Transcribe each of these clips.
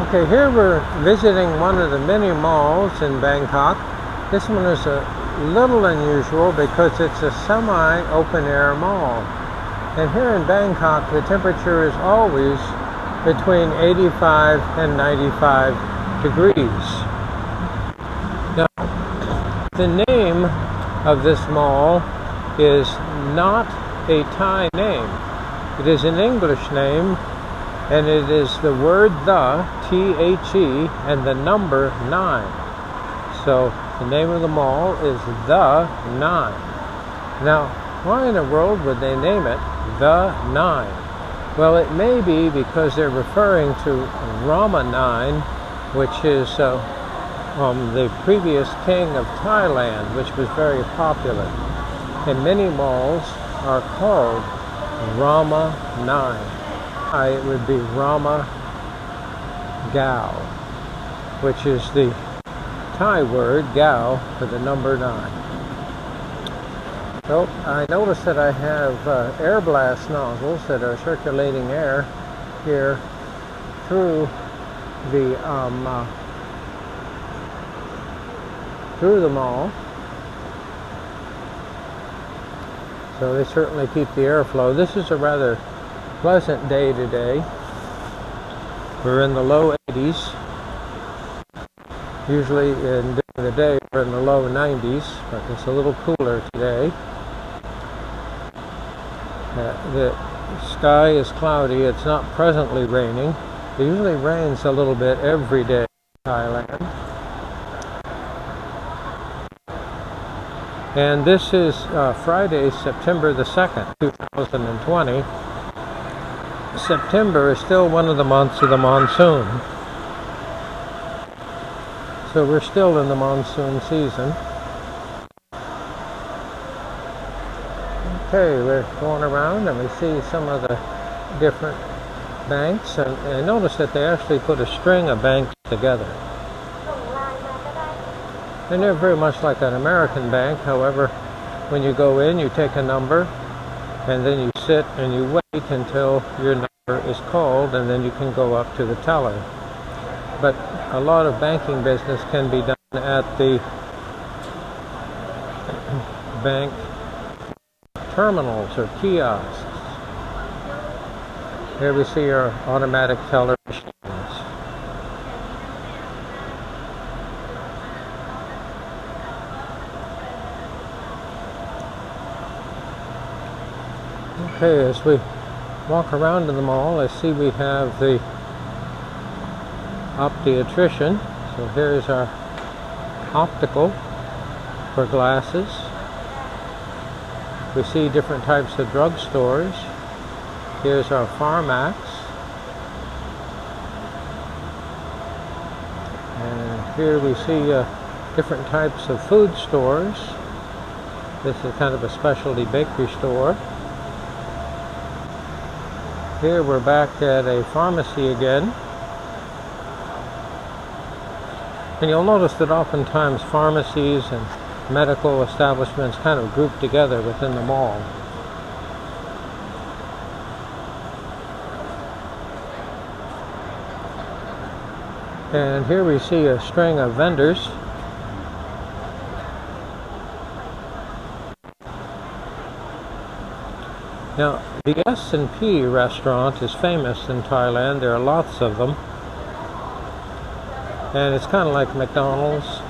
Okay, here we're visiting one of the many malls in Bangkok. This one is a little unusual because it's a semi-open air mall. And here in Bangkok, the temperature is always between 85 and 95 degrees. Now, the name of this mall is not a Thai name. It is an English name, and it is the word the, T-H-E, and the number 9. So the name of the mall is the 9. Now, why in the world would they name it the 9? Well, it may be because they're referring to Rama 9, which is the previous king of Thailand, which was very popular. And many malls are called Rama 9. It would be Rama Gao, which is the Thai word Gao for the number 9. So I notice that I have air blast nozzles that are circulating air here through the mall. So they certainly keep the airflow. This is a rather pleasant day today. We're in the low 80s. Usually during the day we're in the low 90s, but it's a little cooler today. The sky is cloudy. It's not presently raining. It usually rains a little bit every day in Thailand. And this is Friday, September the 2nd, 2020. September is still one of the months of the monsoon. So we're still in the monsoon season. Okay, we're going around and we see some of the different banks, and I notice that they actually put a string of banks together. And they're very much like an American bank. However, when you go in, you take a number, and then you sit and you wait until your number is called, and then you can go up to the teller. But a lot of banking business can be done at the bank terminals or kiosks. Here we see our automatic teller machines. Okay, as we walk around in the mall, I see we have the optoetrician. So here's our optical for glasses. We see different types of drugstores. Here's our Pharmax. And here we see different types of food stores. This is kind of a specialty bakery store. Here we're back at a pharmacy again. And you'll notice that oftentimes pharmacies and medical establishments kind of group together within the mall. And here we see a string of vendors. Now, the S&P restaurant is famous in Thailand. There are lots of them. And it's kind of like McDonald's,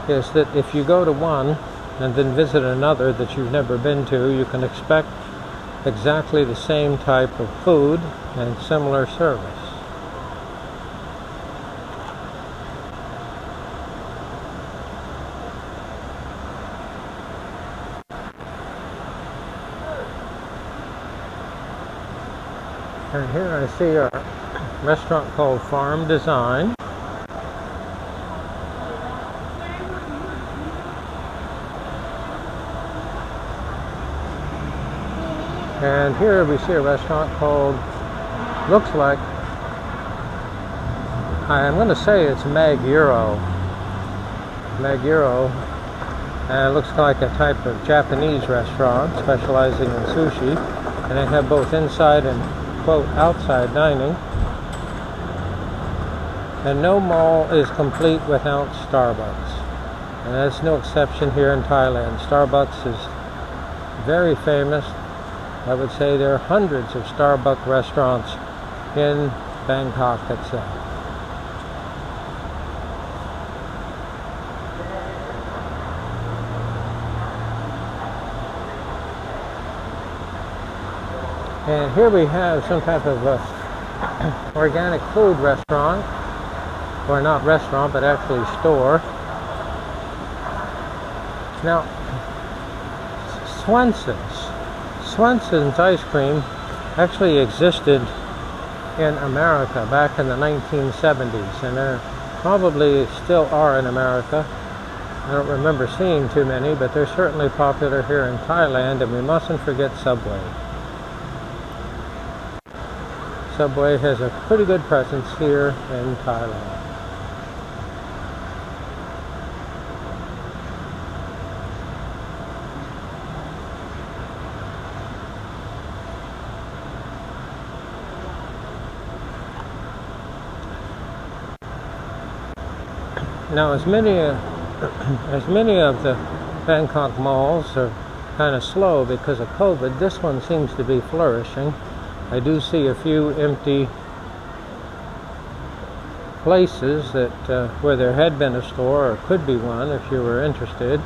is that if you go to one and then visit another that you've never been to, you can expect exactly the same type of food and similar service. And here I see a restaurant called Farm Design. And here we see a restaurant called, looks like, I'm going to say it's Maguro. And it looks like a type of Japanese restaurant specializing in sushi. And they have both inside and, quote, outside dining. And no mall is complete without Starbucks. And that's no exception here in Thailand. Starbucks is very famous. I would say there are hundreds of Starbucks restaurants in Bangkok itself. And here we have some type of organic food restaurant, or not restaurant, but actually store. Now, Swenson's ice cream actually existed in America back in the 1970s, and there probably still are in America. I don't remember seeing too many, but they're certainly popular here in Thailand, and we mustn't forget Subway. Subway has a pretty good presence here in Thailand. Now, as many of the Bangkok malls are kind of slow because of COVID, this one seems to be flourishing. I do see a few empty places that where there had been a store, or could be one if you were interested.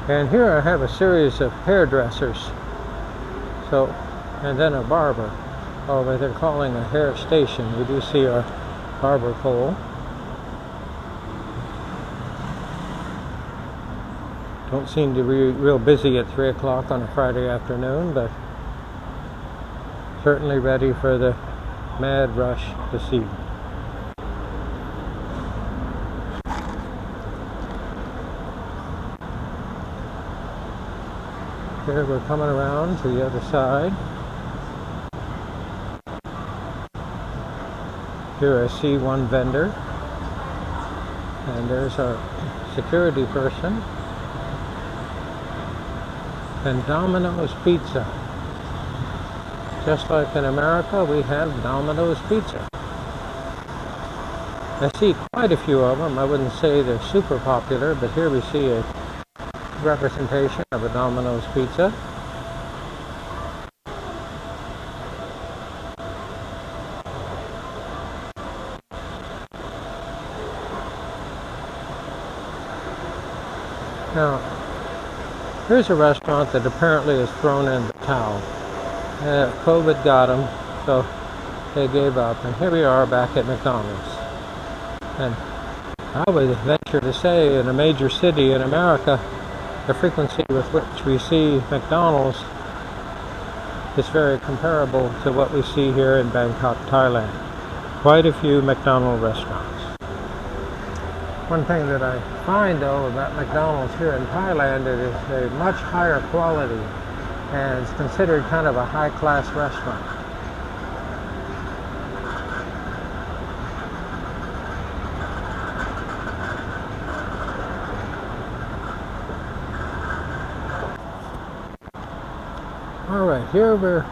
And here I have a series of hairdressers. So, and then a barber. Oh, but they're calling a hair station. We do see our barber pole. Don't seem to be real busy at 3 o'clock on a Friday afternoon, but certainly ready for the mad rush this evening. Here we're coming around to the other side. Here I see one vendor, and there's our security person. And Domino's Pizza. Just like in America, we have Domino's Pizza. I see quite a few of them. I wouldn't say they're super popular, but here we see a representation of a Domino's Pizza. Now, here's a restaurant that apparently has thrown in the towel. COVID got them, so they gave up. And here we are back at McDonald's. And I would venture to say in a major city in America, the frequency with which we see McDonald's is very comparable to what we see here in Bangkok, Thailand. Quite a few McDonald's restaurants. One thing that I find, though, about McDonald's here in Thailand, it is a much higher quality and it's considered kind of a high-class restaurant. All right, here we're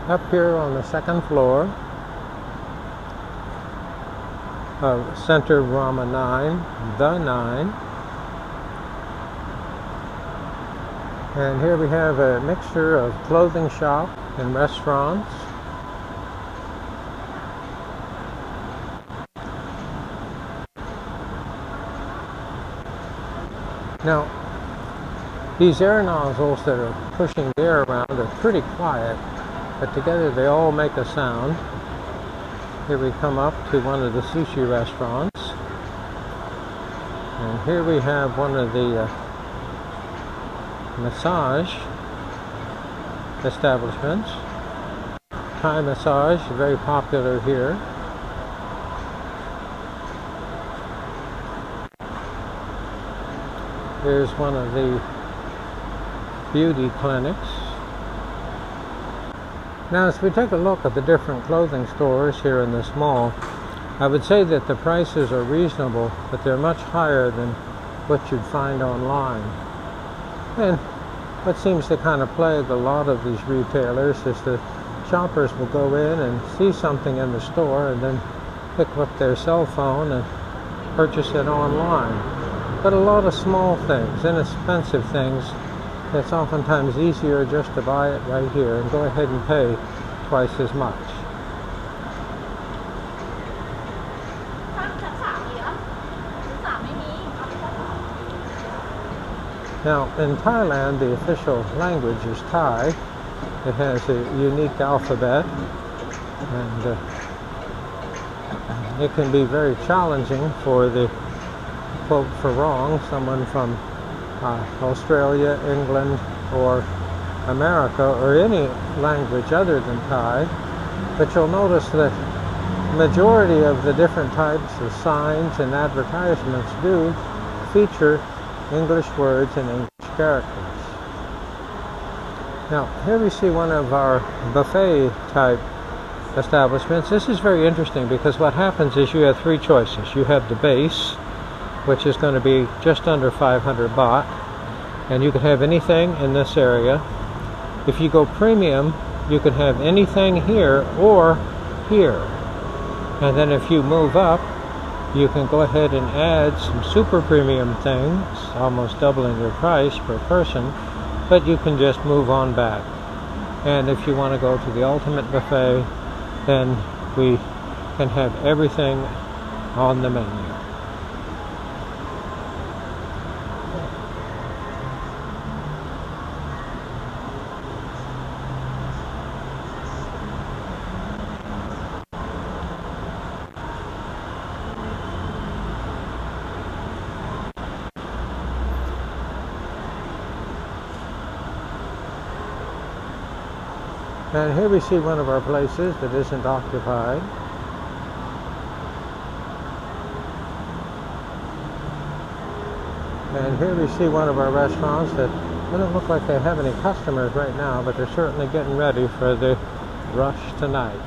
up here on the second floor of Center Rama 9, the 9. And here we have a mixture of clothing shop and restaurants. Now, these air nozzles that are pushing the air around are pretty quiet, but together they all make a sound. Here we come up to one of the sushi restaurants. And here we have one of the massage establishments. Thai massage, very popular here. Here's one of the beauty clinics. Now, as we take a look at the different clothing stores here in this mall, I would say that the prices are reasonable, but they're much higher than what you'd find online. And what seems to kind of plague a lot of these retailers is the shoppers will go in and see something in the store and then pick up their cell phone and purchase it online. But a lot of small things, inexpensive things, it's oftentimes easier just to buy it right here and go ahead and pay twice as much. Now, in Thailand, the official language is Thai. It has a unique alphabet, and it can be very challenging for the quote for wrong, someone from Australia, England, or America, or any language other than Thai. But you'll notice that the majority of the different types of signs and advertisements do feature English words and English characters. Now, here we see one of our buffet type establishments. This is very interesting because what happens is you have three choices. You have the base, which is going to be just under 500 baht, and you can have anything in this area. If you go premium, you can have anything here or here. And then if you move up, you can go ahead and add some super premium things, almost doubling your price per person, but you can just move on back. And if you want to go to the ultimate buffet, then we can have everything on the menu. And here we see one of our places that isn't occupied. And here we see one of our restaurants that doesn't look like they have any customers right now, but they're certainly getting ready for the rush tonight.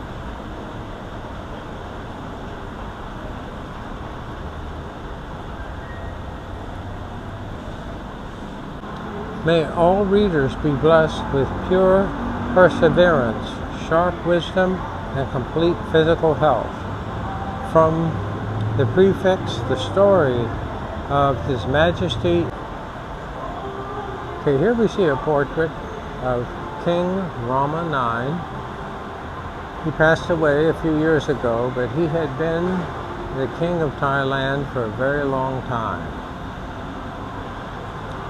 May all readers be blessed with pure perseverance, sharp wisdom, and complete physical health. From the prefix, the story of His Majesty. Okay, here we see a portrait of King Rama IX. He passed away a few years ago, but he had been the king of Thailand for a very long time.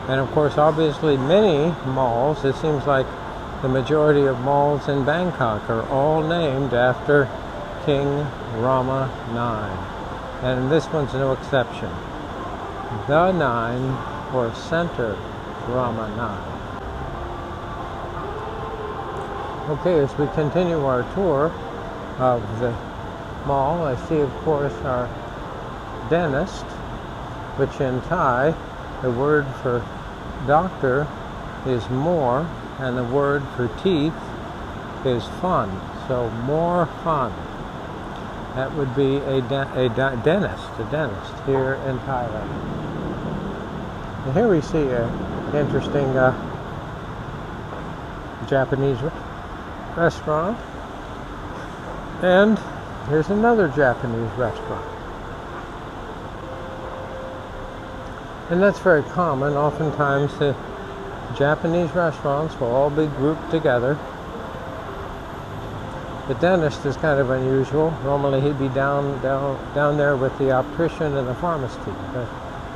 And of course, obviously, many malls, it seems like the majority of malls in Bangkok are all named after King Rama IX. And this one's no exception. The Nine, or Center Rama IX. Okay, as we continue our tour of the mall, I see, of course, our dentist, which in Thai, the word for doctor is more, and the word for teeth is fun. So more fun. That would be a dentist here in Thailand. And here we see an interesting Japanese restaurant. And here's another Japanese restaurant. And that's very common. Oftentimes the Japanese restaurants will all be grouped together. The dentist is kind of unusual. Normally he'd be down there with the optician and the pharmacist, but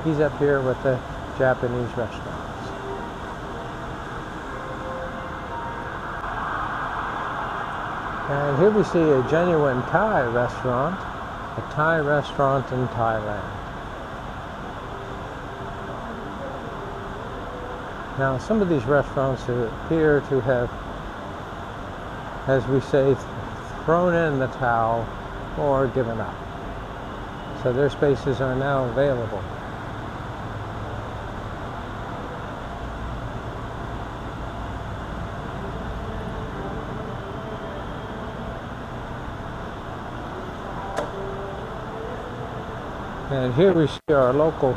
he's up here with the Japanese restaurants. And here we see a genuine Thai restaurant, a Thai restaurant in Thailand. Now, some of these restaurants appear to have, as we say, thrown in the towel or given up. So their spaces are now available. And here we see our local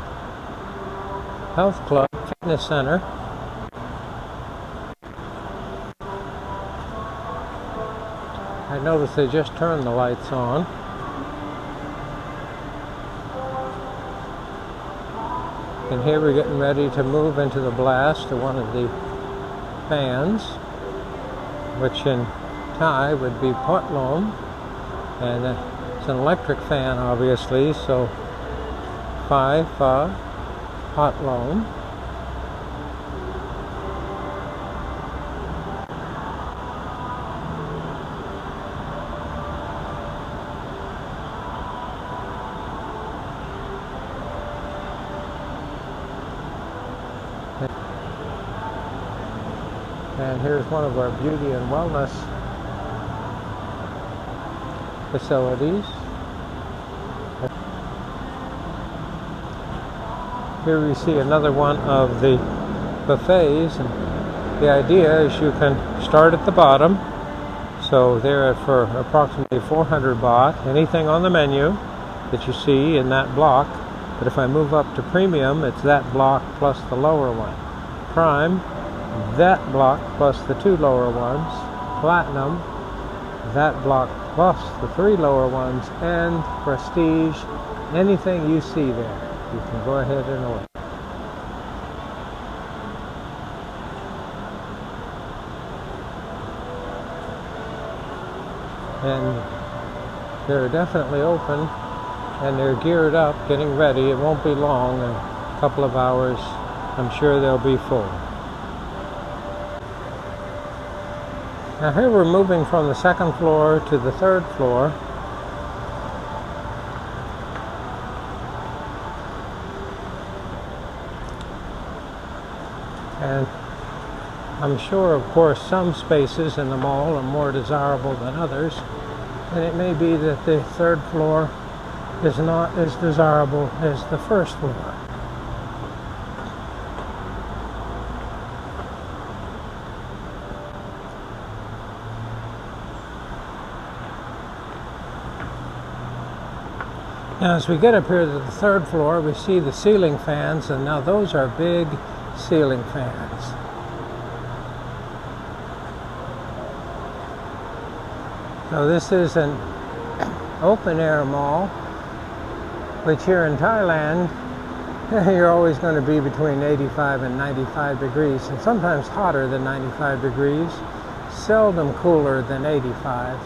health club, fitness center. I noticed they just turned the lights on. And here we're getting ready to move into the blast of one of the fans, which in Thai would be potlom, and it's an electric fan obviously, so phi fa potlom. And here's one of our beauty and wellness facilities. Here we see another one of the buffets, and the idea is you can start at the bottom, so they're for approximately 400 baht, anything on the menu that you see in that block. But if I move up to premium, it's that block plus the lower one. Prime, that block plus the 2 lower ones. Platinum, that block plus the 3 lower ones. And Prestige, anything you see there, you can go ahead and order. And they're definitely open, and they're geared up, getting ready. It won't be long, in a couple of hours I'm sure they'll be full. Now here we're moving from the 2nd floor to the 3rd floor. And I'm sure, of course, some spaces in the mall are more desirable than others, and it may be that the 3rd floor is not as desirable as the 1st floor. Now as we get up here to the 3rd floor, we see the ceiling fans, and now those are big ceiling fans. So this is an open air mall, which here in Thailand, you're always going to be between 85 and 95 degrees, and sometimes hotter than 95 degrees, seldom cooler than 85.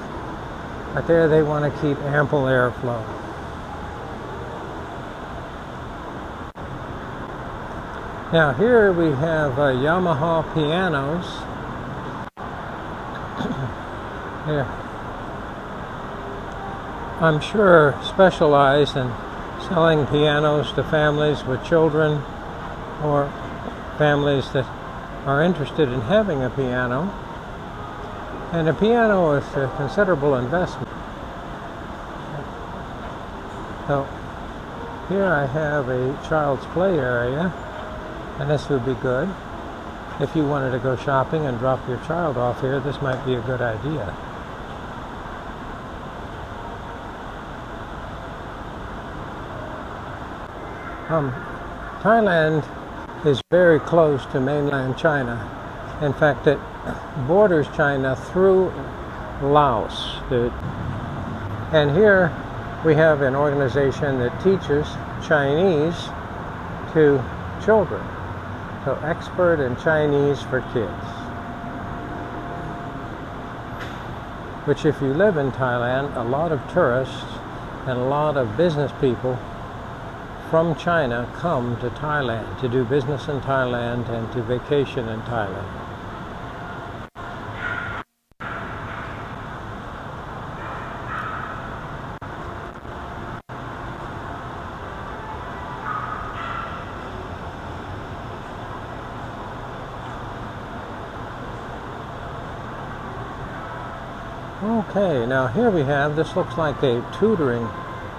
But there they want to keep ample airflow. Now here we have Yamaha pianos. Here, I'm sure specialized in selling pianos to families with children, or families that are interested in having a piano. And a piano is a considerable investment. So here I have a child's play area. And this would be good. If you wanted to go shopping and drop your child off here, this might be a good idea. Thailand is very close to mainland China. In fact, it borders China through Laos. And here we have an organization that teaches Chinese to children. So expert in Chinese for kids. Which, if you live in Thailand, a lot of tourists and a lot of business people from China come to Thailand to do business in Thailand and to vacation in Thailand. Okay, now here we have, this looks like a tutoring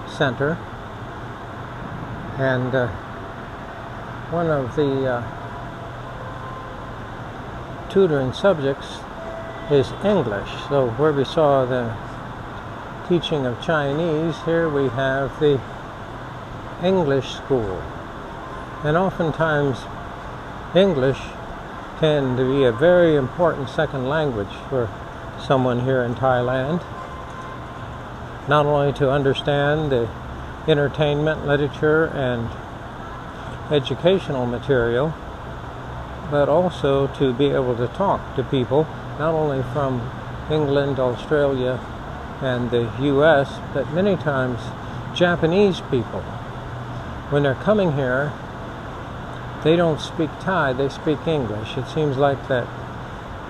center, and one of the tutoring subjects is English. So where we saw the teaching of Chinese, here we have the English school. And oftentimes English can be a very important second language for someone here in Thailand. not only to understand the entertainment, literature, and educational material, but also to be able to talk to people, not only from England, Australia, and the US, but many times Japanese people. When they're coming here, they don't speak Thai, they speak English. It seems like that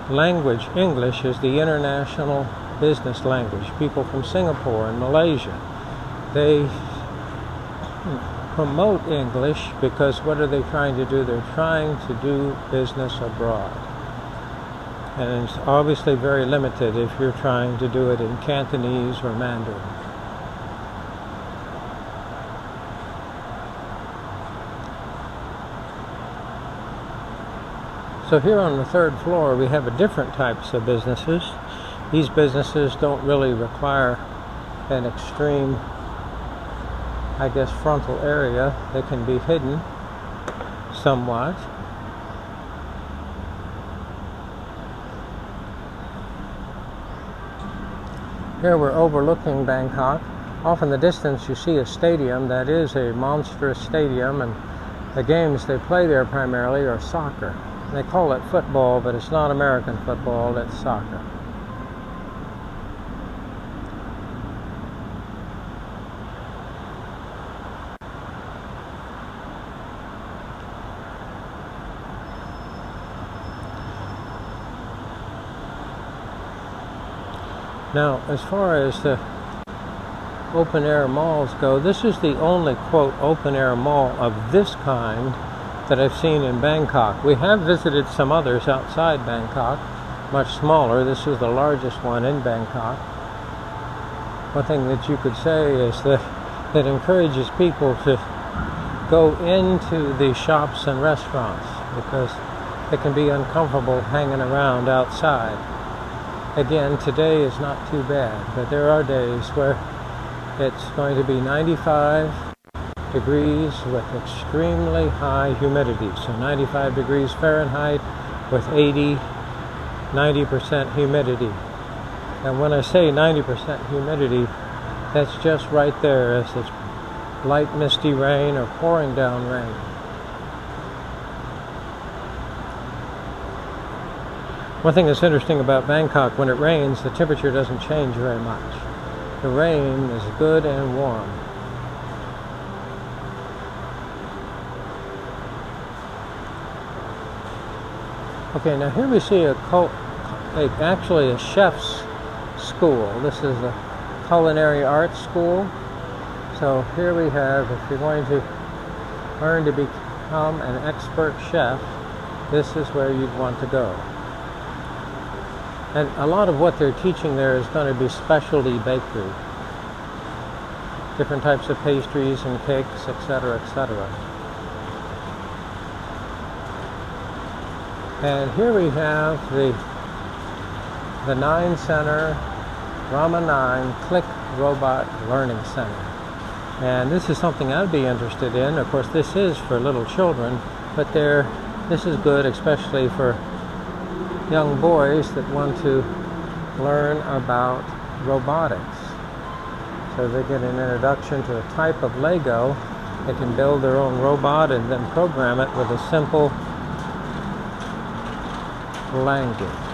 language, English, is the international business language. People from Singapore and Malaysia, they promote English because what are they trying to do? They're trying to do business abroad. And it's obviously very limited if you're trying to do it in Cantonese or Mandarin. So here on the third floor we have different types of businesses. These businesses don't really require an extreme, I guess, frontal area. They can be hidden somewhat. Here we're overlooking Bangkok. Off in the distance you see a stadium that is a monstrous stadium, and the games they play there primarily are soccer. They call it football, but it's not American football, it's soccer. Now, as far as the open-air malls go, this is the only, quote, open-air mall of this kind that I've seen in Bangkok. We have visited some others outside Bangkok, much smaller. This is the largest one in Bangkok. One thing that you could say is that it encourages people to go into the shops and restaurants because it can be uncomfortable hanging around outside. Again, today is not too bad, but there are days where it's going to be 95 degrees with extremely high humidity. So 95 degrees Fahrenheit with 90% humidity. And when I say 90% humidity, that's just right there as it's light misty rain or pouring down rain. One thing that's interesting about Bangkok, when it rains, the temperature doesn't change very much. The rain is good and warm. Okay, now here we see actually a chef's school. This is a culinary arts school. So here we have, if you're going to learn to become an expert chef, this is where you'd want to go. And a lot of what they're teaching there is going to be specialty bakery. Different types of pastries and cakes, etc., etc. And here we have the 9 Center, Rama 9 Click Robot Learning Center. And this is something I'd be interested in. Of course, this is for little children, but this is good especially for young boys that want to learn about robotics. So they get an introduction to a type of Lego. They can build their own robot and then program it with a simple language.